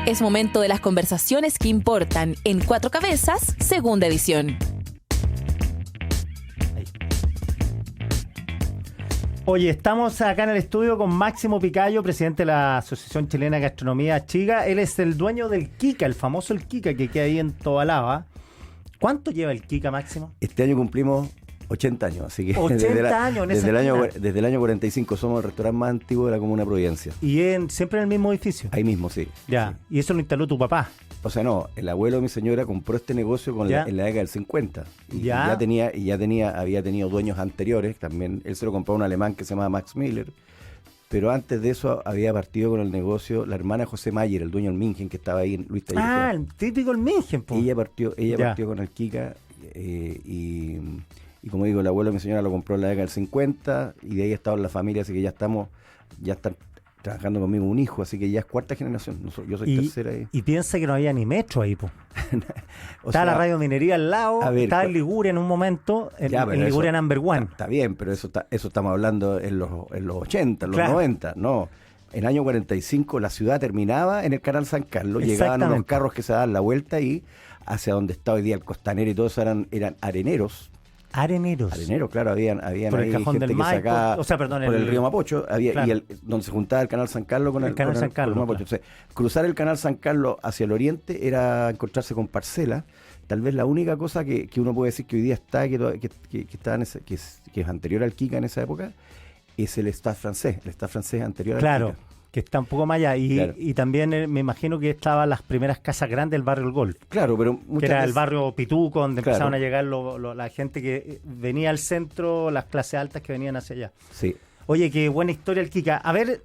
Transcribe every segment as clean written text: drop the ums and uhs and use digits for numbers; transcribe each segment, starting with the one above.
Es momento de las conversaciones que importan en Cuatro Cabezas, segunda edición. Oye, estamos acá en el estudio con Máximo Picayo, presidente de la Asociación Chilena de Gastronomía Chica. Él es el dueño del Kika, el famoso el Kika que queda ahí en Tobalaba. ¿Cuánto lleva el Kika, Máximo? Este año cumplimos 80 años, así que 80 años en esa esquina. desde el año 45 somos el restaurante más antiguo de la Comuna de Providencia. ¿Y siempre en el mismo edificio? Ahí mismo, sí. Ya, Sí. y eso lo instaló tu papá. O sea, no, el abuelo de mi señora compró este negocio en la década del 50. Y Ya. había tenido dueños anteriores también. Él se lo compró a un alemán que se llamaba Max Miller. Pero antes de eso había partido con el negocio la hermana José Mayer, el dueño del Mingen, que estaba ahí en Luis Taller. Ah, el típico el Mingen, po. Ella partió Ya. con el Kika y como digo, el abuelo de mi señora lo compró en la década del 50 y de ahí ha estado en la familia, así que ya están trabajando conmigo un hijo, así que ya es cuarta generación. Yo soy tercera ahí. Y piensa que no había ni metro ahí, po. O Estaba sea, la Radio Minería al lado, a ver, estaba en Liguria en un momento, en Liguria Number One. Está bien, pero eso estamos hablando en los 80, en los Claro. 90, no. En el año 45 la ciudad terminaba en el Canal San Carlos, llegaban unos carros que se daban la vuelta ahí, hacia donde está hoy día el Costanera y todo eso eran areneros. Areneros. Areneros, claro, habían Por el ahí cajón gente del que Maipo, sacaba o sea, perdón, por el río Mapocho, claro. donde se juntaba el Canal San Carlos con el Canal San Carlos, con el Mapocho. claro. Entonces, cruzar el Canal San Carlos hacia el oriente era encontrarse con parcelas. Tal vez la única cosa que uno puede decir que hoy día está, que es anterior al Kika en esa época, es el Stade francés. El Stade francés anterior al Claro, Kika. que está un poco más allá. Claro. Y también me imagino que estaban las primeras casas grandes del barrio El Golf. Claro, pero Que muchas era el veces- barrio Pituco, donde Claro. empezaron a llegar la gente que venía al centro, las clases altas que venían hacia allá. Sí. Oye, qué buena historia el Kika. A ver,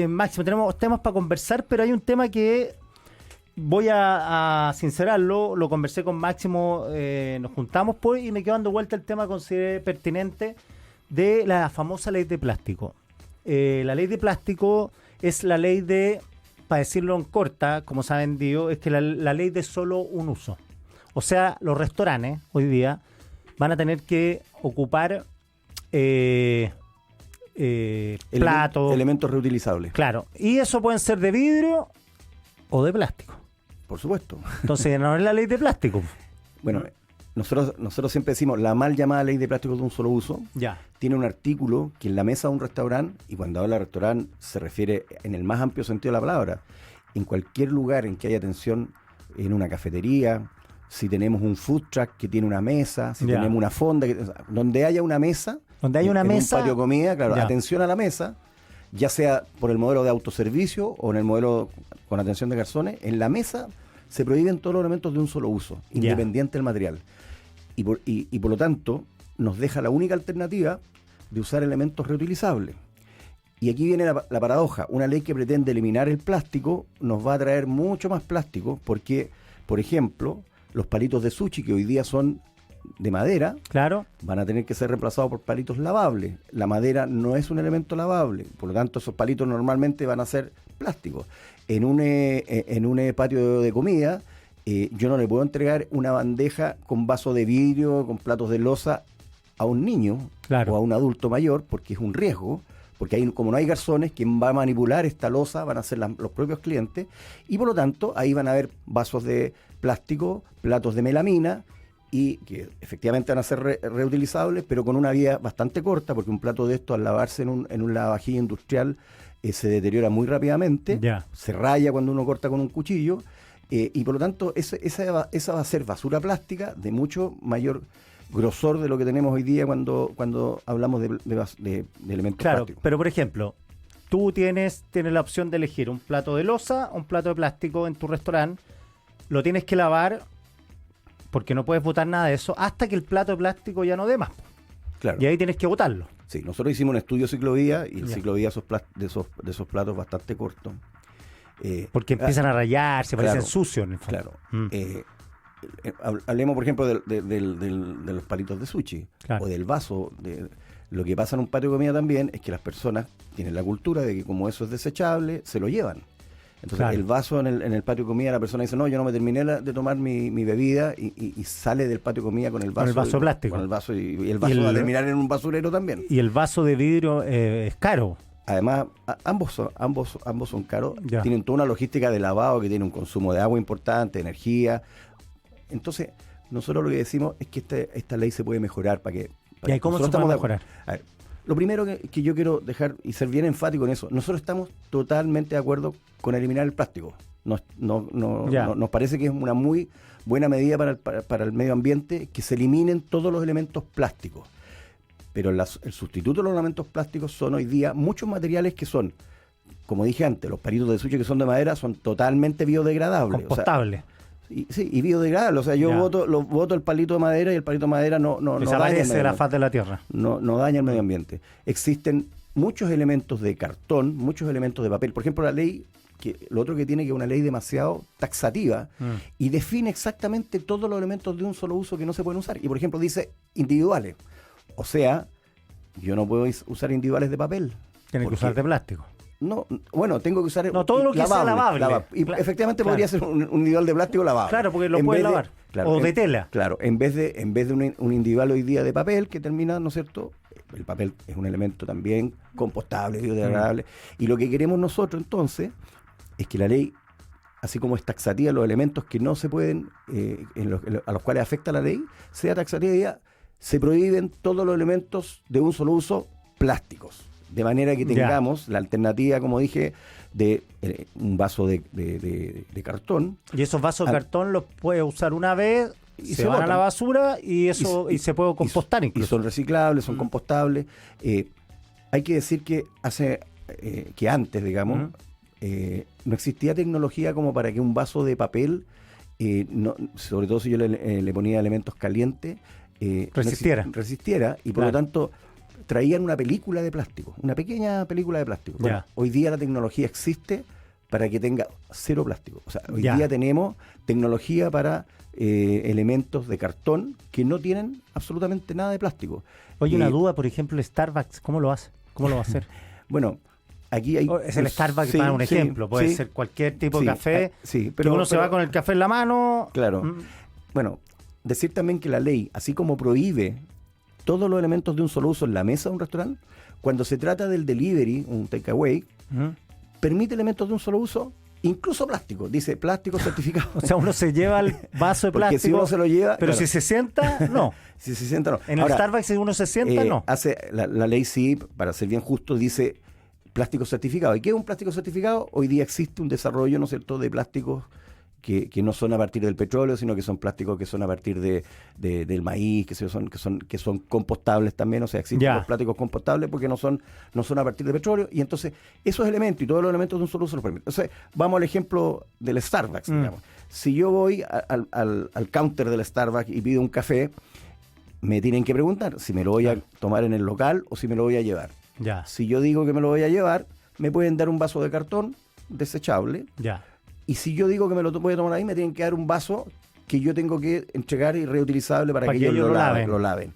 Máximo, tenemos temas para conversar, pero hay un tema que voy a sincerarlo. Lo conversé con Máximo, nos juntamos pues, y me quedo dando vuelta el tema que consideré pertinente de la famosa ley de plástico. La ley de plástico es la ley de, para decirlo en corta, como saben, es que la ley de solo un uso. O sea, los restaurantes hoy día van a tener que ocupar platos. Elementos reutilizables, Claro, y eso pueden ser de vidrio o de plástico. por supuesto. Entonces, no es la ley de plástico. Bueno, nosotros siempre decimos la mal llamada ley de plásticos de un solo uso. Ya. Tiene un artículo que en la mesa de un restaurante, y cuando habla de restaurante se refiere en el más amplio sentido de la palabra, en cualquier lugar en que haya atención, en una cafetería, si tenemos un food truck que tiene una mesa, si Ya. tenemos una fonda, donde haya una mesa, Donde hay una en mesa. un patio de comida, claro, Ya. atención a la mesa, ya sea por el modelo de autoservicio o en el modelo con atención de garzones, en la mesa se prohíben todos los elementos de un solo uso, Ya. independiente del material. Y por lo tanto, nos deja la única alternativa de usar elementos reutilizables. Y aquí viene la paradoja. Una ley que pretende eliminar el plástico nos va a traer mucho más plástico porque, por ejemplo, los palitos de sushi que hoy día son de madera, Claro. van a tener que ser reemplazados por palitos lavables. La madera no es un elemento lavable, por lo tanto esos palitos normalmente van a ser plásticos. En un patio de comida, yo no le puedo entregar una bandeja con vaso de vidrio, con platos de loza a un niño Claro. o a un adulto mayor, porque es un riesgo, porque ahí, como no hay garzones, quien va a manipular esta loza van a ser los propios clientes, y por lo tanto ahí van a haber vasos de plástico, platos de melamina, y que efectivamente van a ser reutilizables, pero con una vida bastante corta, porque un plato de esto al lavarse en un lavavajilla industrial se deteriora muy rápidamente, Ya. se raya cuando uno corta con un cuchillo, y por lo tanto esa va a ser basura plástica de mucho mayor grosor de lo que tenemos hoy día cuando hablamos de elementos Claro, plásticos. pero por ejemplo, tú tienes la opción de elegir un plato de loza o un plato de plástico en tu restaurante, lo tienes que lavar porque no puedes botar nada de eso hasta que el plato de plástico ya no dé más. Claro. Y ahí tienes que botarlo. Sí, nosotros hicimos un estudio de ciclovía y el Ya. ciclovía de esos platos bastante cortos. Porque empiezan a rayarse, claro, parecen sucios en el fondo. Claro. Mm. Hablemos, por ejemplo, de los palitos de sushi Claro. o del vaso. Lo que pasa en un patio de comida también es que las personas tienen la cultura de que como eso es desechable, se lo llevan. Entonces, Claro. el vaso en el patio de comida, la persona dice, no, yo no me terminé de tomar mi bebida y sale del patio de comida con el vaso. Con el vaso plástico. Con el vaso y el vaso va a terminar en un basurero también. Y el vaso de vidrio es caro. además, ambos son caros, Ya. tienen toda una logística de lavado que tiene un consumo de agua importante, energía. Entonces, nosotros lo que decimos es que esta ley se puede mejorar para que... ¿Y ahí cómo se puede mejorar? A ver, lo primero que yo quiero dejar y ser bien enfático en eso, nosotros estamos totalmente de acuerdo con eliminar el plástico. Nos parece que es una muy buena medida para el medio ambiente que se eliminen todos los elementos plásticos. Pero el sustituto de los elementos plásticos son hoy día muchos materiales que son, como dije antes, los palitos de sushi que son de madera son totalmente biodegradables. Compostable. Y biodegradable. O sea, yo voto el palito de madera y el palito de madera no Desaparece de la faz de la tierra. No daña el medio ambiente. Existen muchos elementos de cartón, muchos elementos de papel. Por ejemplo, la ley, lo otro que tiene que es una ley demasiado taxativa y define exactamente todos los elementos de un solo uso que no se pueden usar. Y por ejemplo dice individuales. O sea, yo no puedo usar individuales de papel. Tiene que usar de plástico. No, bueno, tengo que usar todo lo que sea lavable. Y efectivamente podría ser un individual de plástico lavable. Claro, porque lo puedes lavar. O de tela. Claro, en vez de un individual hoy día de papel que termina, ¿no es cierto? El papel es un elemento también compostable, biodegradable. Y lo que queremos nosotros entonces es que la ley, así como es taxativa los elementos que no se pueden, a los cuales afecta la ley, sea taxativa y ya se prohíben todos los elementos de un solo uso plásticos. De manera que tengamos la alternativa, como dije, de un vaso de cartón. Y esos vasos de cartón los puedes usar una vez y se van a la basura y se puede compostar incluso. Y son reciclables, son compostables. Hay que decir que antes, digamos, no existía tecnología como para que un vaso de papel, sobre todo si yo le ponía elementos calientes, resistiera y por lo tanto traían una película de plástico, una pequeña película de plástico. Bueno, hoy día la tecnología existe para que tenga cero plástico. O sea, hoy día tenemos tecnología para elementos de cartón que no tienen absolutamente nada de plástico. Oye, una duda, por ejemplo, Starbucks, ¿cómo lo hace? ¿Cómo lo va a hacer? Bueno, aquí hay... Es el Starbucks para un ejemplo, puede ser cualquier tipo de café, pero uno se va con el café en la mano. Claro. Bueno, decir también que la ley, así como prohíbe todos los elementos de un solo uso en la mesa de un restaurante, cuando se trata del delivery, un takeaway, permite elementos de un solo uso, incluso plástico. Dice plástico certificado. O sea, uno se lleva el vaso de plástico. Porque si uno se lo lleva... Pero si se sienta, no. Si se sienta, no. En el Starbucks, si uno se sienta, no. La ley sí, para ser bien justo, dice plástico certificado. ¿Y qué es un plástico certificado? Hoy día existe un desarrollo, ¿no es cierto?, de plásticos que no son a partir del petróleo, sino que son plásticos que son a partir del maíz, que son compostables también. O sea, existen los plásticos compostables porque no son a partir de petróleo. Y entonces, esos elementos y todos los elementos de un solo uso los permiten. Entonces, vamos al ejemplo del Starbucks, digamos. Si yo voy al counter del Starbucks y pido un café, me tienen que preguntar si me lo voy a tomar en el local o si me lo voy a llevar. Si yo digo que me lo voy a llevar, me pueden dar un vaso de cartón desechable. Y si yo digo que me lo voy a tomar ahí, me tienen que dar un vaso que yo tengo que entregar y reutilizable para que ellos lo laven.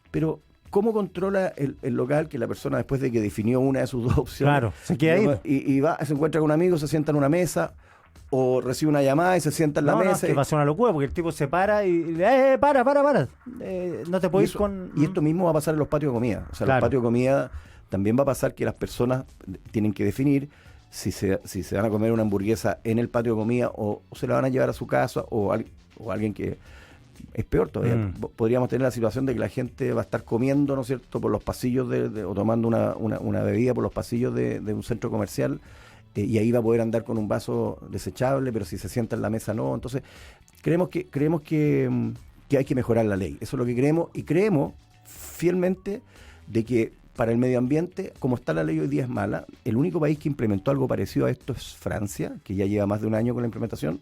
Pero, ¿cómo controla el local que la persona, después de que definió una de sus dos opciones, se queda ahí? Y va, se encuentra con un amigo, se sienta en una mesa, o recibe una llamada y se sienta en la mesa? No, que pasa una locura, porque el tipo se para y para. No te puedes ir con... Y esto mismo va a pasar en los patios de comida. O sea, los patios de comida también va a pasar que las personas tienen que definir si se van a comer una hamburguesa en el patio de comida o se la van a llevar a su casa o alguien que es peor todavía. Podríamos tener la situación de que la gente va a estar comiendo, ¿no es cierto?, por los pasillos o tomando una bebida por los pasillos de un centro comercial y ahí va a poder andar con un vaso desechable, pero si se sienta en la mesa no. Entonces creemos que hay que mejorar la ley. Eso es lo que creemos, y creemos fielmente de que para el medio ambiente, como está la ley hoy día, es mala. El único país que implementó algo parecido a esto es Francia, que ya lleva más de un año con la implementación.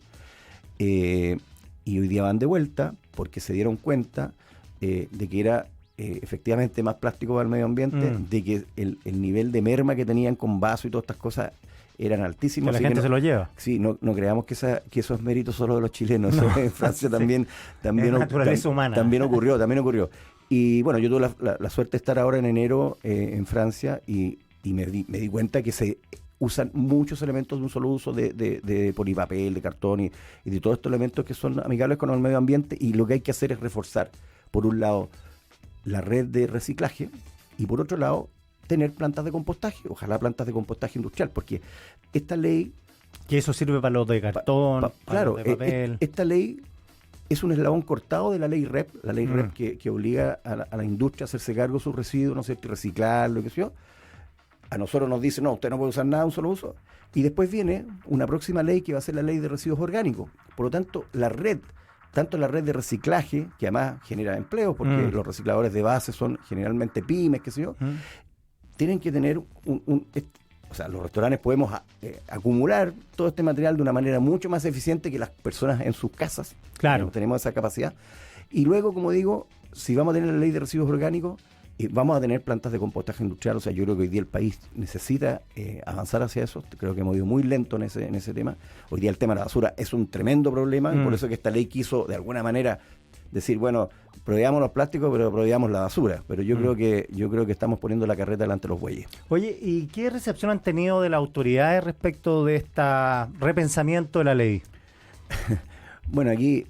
Y hoy día van de vuelta porque se dieron cuenta de que era efectivamente más plástico para el medio ambiente, de que el nivel de merma que tenían con vaso y todas estas cosas eran altísimos. Que la gente se lo lleva. Sí, no creamos que esos méritos solo de los chilenos. Eso en Francia también naturaleza humana. También ocurrió. Y bueno, yo tuve la suerte de estar ahora en enero en Francia y me di cuenta que se usan muchos elementos de un solo uso de polipapel, de cartón y de todos estos elementos que son amigables con el medio ambiente, y lo que hay que hacer es reforzar, por un lado, la red de reciclaje y por otro lado, tener plantas de compostaje, ojalá plantas de compostaje industrial, porque esta ley... Que eso sirve para los de cartón, para claro, los de papel. Esta ley es un eslabón cortado de la ley REP, que obliga a la industria a hacerse cargo de sus residuos, ¿no es cierto?, y reciclarlo, qué sé yo. A nosotros nos dice, no, usted no puede usar nada, un solo uso. Y después viene una próxima ley que va a ser la ley de residuos orgánicos. Por lo tanto, tanto la red de reciclaje, que además genera empleos, porque los recicladores de base son generalmente pymes, qué sé yo, tienen que tener o sea, los restaurantes podemos acumular todo este material de una manera mucho más eficiente que las personas en sus casas. Claro. Tenemos esa capacidad. Y luego, como digo, si vamos a tener la ley de residuos orgánicos, vamos a tener plantas de compostaje industrial. O sea, yo creo que hoy día el país necesita avanzar hacia eso. Creo que hemos ido muy lento en ese tema. Hoy día el tema de la basura es un tremendo problema, y por eso que esta ley quiso, de alguna manera, decir, bueno, prohibamos los plásticos, pero prohibamos la basura. Pero yo creo que estamos poniendo la carreta delante de los bueyes. Oye, ¿y qué recepción han tenido de las autoridades respecto de este repensamiento de la ley? Bueno, aquí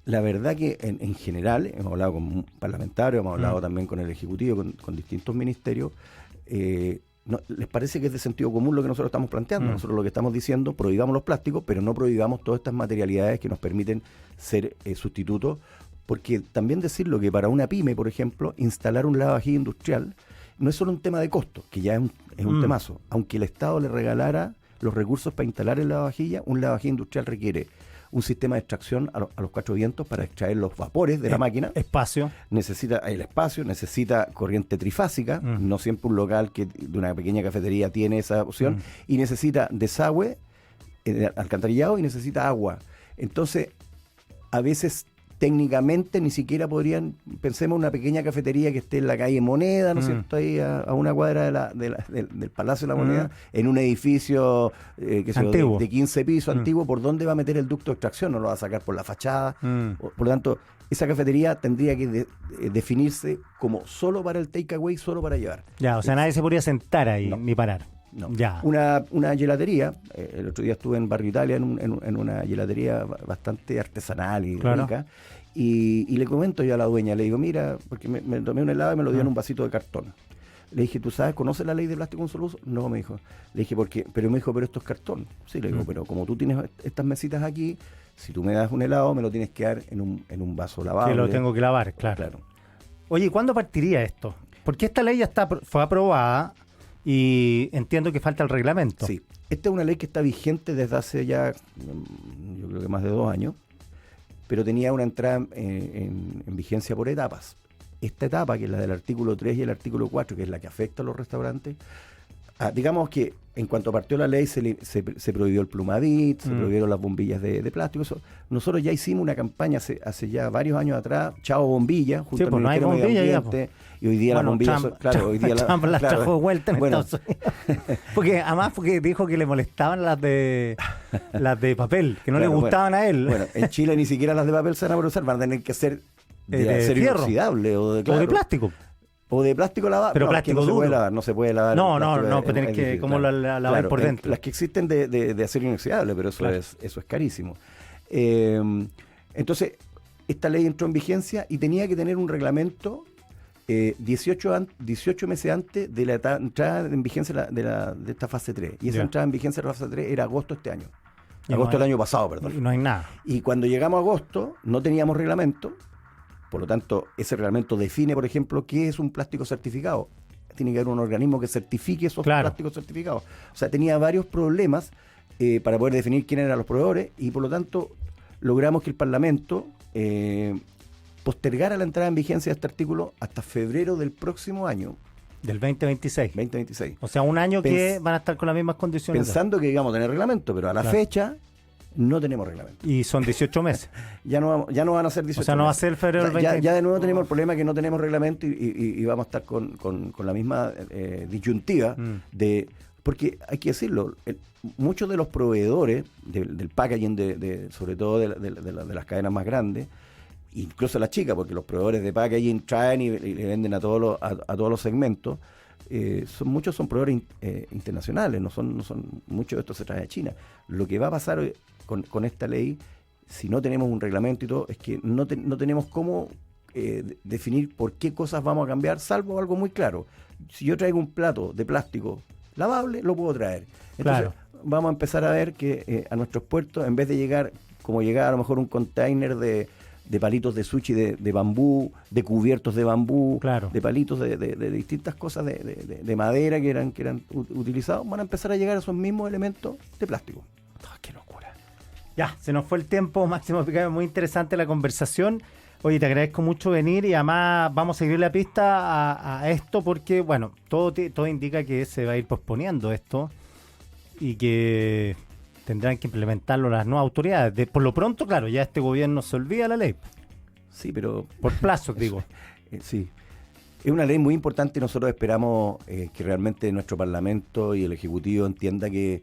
la verdad que en general, hemos hablado con parlamentarios, hemos hablado también con el Ejecutivo, con distintos ministerios, les parece que es de sentido común lo que nosotros estamos planteando. Nosotros lo que estamos diciendo, prohibamos los plásticos, pero no prohibamos todas estas materialidades que nos permiten ser sustitutos, porque también decirlo que para una pyme, por ejemplo, instalar un lavavajillas industrial no es solo un tema de costo, que ya es un temazo. Aunque el Estado le regalara los recursos para instalar el lavavajillas, un lavavajillas industrial requiere un sistema de extracción a los 4 vientos para extraer los vapores de la máquina. Espacio. Necesita el espacio, necesita corriente trifásica, no siempre un local de una pequeña cafetería tiene esa opción, y necesita desagüe, alcantarillado, y necesita agua. Entonces, a veces técnicamente ni siquiera podrían, pensemos en una pequeña cafetería que esté en la calle Moneda, ¿no es cierto?, ahí a una cuadra del Palacio de la Moneda, en un edificio de 15 pisos antiguo. ¿Por dónde va a meter el ducto de extracción? No lo va a sacar por la fachada. Por lo tanto, esa cafetería tendría que definirse como solo para el takeaway, solo para llevar. Ya, o sea, nadie se podría sentar ahí, ni parar. No. Ya. Una gelatería, el otro día estuve en Barrio Italia en una gelatería bastante artesanal y rica, y le comento yo a la dueña, le digo, mira, porque me tomé un helado y me lo dio en un vasito de cartón. Le dije, ¿tú sabes, conoces la ley de plástico un solo uso? No, me dijo. Le dije, ¿por qué? Pero me dijo, pero esto es cartón. Sí, le digo, pero como tú tienes estas mesitas aquí, si tú me das un helado, me lo tienes que dar en un vaso lavable. Sí, lo tengo que lavar, claro. Oye, ¿cuándo partiría esto? Porque esta ley ya fue aprobada, y entiendo que falta el reglamento. Sí, esta es una ley que está vigente desde hace ya, yo creo que más de 2 años, pero tenía una entrada en vigencia por etapas. Esta etapa, que es la del artículo 3 y el artículo 4, que es la que afecta a los restaurantes, digamos que en cuanto partió la ley se prohibió el Plumavit, se prohibieron las bombillas de plástico. Eso. Nosotros ya hicimos una campaña hace ya varios años atrás, Chao Bombilla, junto al Ministerio de Medio Ambiente, y hoy día las bombillas Trump las trajo de vuelta en Estados Unidos. Porque dijo que le molestaban las de papel, que no le gustaban a él. Bueno, en Chile ni siquiera las de papel se van a usar, van a tener que ser de acero inoxidable o de plástico. O de plástico lavado. Pero plástico duro. No se puede lavar. No, pero tenés que como la lavar por dentro. Las que existen de acero inoxidable, pero eso es carísimo. Entonces, esta ley entró en vigencia y tenía que tener un reglamento 18 meses antes de la entrada en vigencia de esta fase 3. Y esa entrada en vigencia de la fase 3 era agosto este año. Agosto del año pasado, perdón. Y no hay nada. Y cuando llegamos a agosto, no teníamos reglamento. Por lo tanto, ese reglamento define, por ejemplo, qué es un plástico certificado. Tiene que haber un organismo que certifique esos plásticos certificados. O sea, tenía varios problemas para poder definir quiénes eran los proveedores, y por lo tanto logramos que el Parlamento postergara la entrada en vigencia de este artículo hasta febrero del próximo año. Del 2026. 2026. O sea, un año que van a estar con las mismas condiciones. Pensando que íbamos a tener reglamento, pero a la fecha no tenemos reglamento. Y son 18 meses. ya no van a ser 18 meses. O sea, no va a ser febrero del 2026. Ya de nuevo tenemos el problema que no tenemos reglamento y vamos a estar con la misma disyuntiva de... Porque hay que decirlo, muchos de los proveedores del packaging, sobre todo de las cadenas más grandes, incluso las chicas, porque los proveedores de packaging traen y le venden a todos los segmentos, muchos son proveedores internacionales, no son muchos de estos se traen de China. Lo que va a pasar con esta ley, si no tenemos un reglamento y todo, es que no tenemos cómo definir por qué cosas vamos a cambiar, salvo algo muy claro. Si yo traigo un plato de plástico lavable, lo puedo traer. Entonces, Claro. vamos a empezar a ver que a nuestros puertos, en vez de llegar, como llegaba a lo mejor un container de palitos de sushi de bambú, de cubiertos de bambú, Claro. de palitos de distintas cosas de madera que eran utilizados, van a empezar a llegar a esos mismos elementos de plástico. Ah, qué locura. Ya, se nos fue el tiempo, Máximo Picayo, muy interesante la conversación. Oye, te agradezco mucho venir y además vamos a seguir la pista a esto porque, bueno, todo indica que se va a ir posponiendo esto y que tendrán que implementarlo las nuevas autoridades. Por lo pronto, claro, ya este gobierno se olvida la ley, Sí, pero por plazo, digo. sí. Es una ley muy importante y nosotros esperamos que realmente nuestro Parlamento y el Ejecutivo entienda que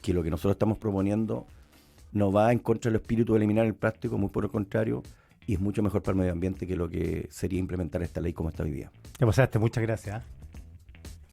lo que nosotros estamos proponiendo no va en contra del espíritu de eliminar el plástico, muy por el contrario, y es mucho mejor para el medio ambiente que lo que sería implementar esta ley como está hoy día. Te pasaste, muchas gracias.